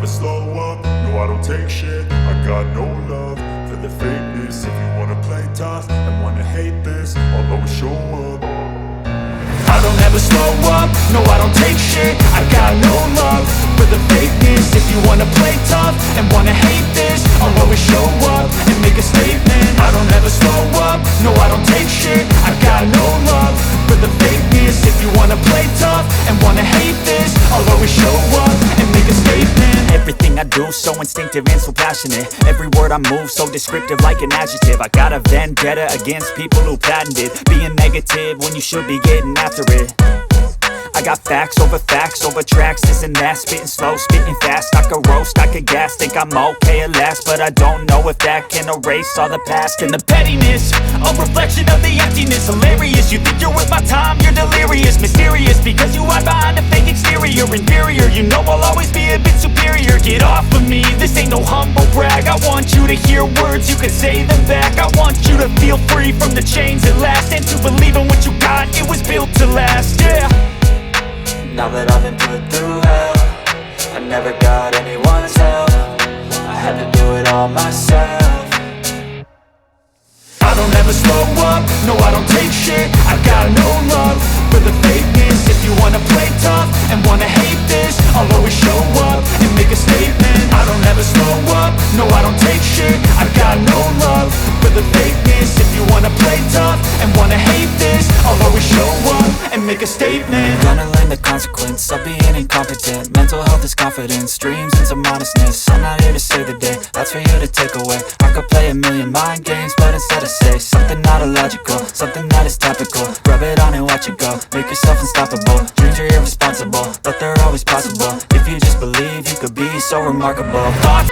slow up, no I don't take shit. I got no love for the fakeness. If you wanna play tough and wanna hate this, I'll always show up. I don't ever slow up, no I don't take shit. I got no love for the fakeness. If you wanna play tough and wanna hate this, I'll always show up and make a statement. I don't ever slow up, no I don't take shit. I got no love for the fakeness. If you wanna play tough and wanna hate this, I'll always show up and make a statement. Everything I do so instinctive and so passionate. Every word I move so descriptive like an adjective. I got a vendetta against people who patented being negative when you should be getting after it. I got facts over tracks, this and that. Spitting slow, spitting fast, I could roast, I could gas. Think I'm okay at last, but I don't know if that can erase all the past. And the pettiness, a reflection of the emptiness. Hilarious, you think you're worth my time, you're delirious. Mysterious, because you hide behind a fake exterior. Inferior, you know I'll always be a bit superior. Get off of me, this ain't no humble brag. I want you to hear words, you can say them back. I want you to feel free from the chains at last, and to believe in what you got, it was built to last, yeah. Now that I've been put through hell, I never got anyone's help. I had to do it all myself. I don't ever slow up, no I don't take shit. I got no love for the fakeness. If you wanna play tough and wanna hate this, I'll always show up and make a statement. I don't ever slow up, no I don't take shit. I got no love for the fakeness. If you wanna play tough and wanna hate this, I'll always show up and make a statement. Gonna learn the consequence of being incompetent. Mental health is confidence, dreams and some honestness. I'm not here to save the day, that's for you to take away. I could play a million mind games, but instead I say something not illogical, something that is topical. Rub it on and watch it go, make yourself unstoppable. Dreams are irresponsible, but they're always possible. If you just believe, you could be so remarkable. Thoughts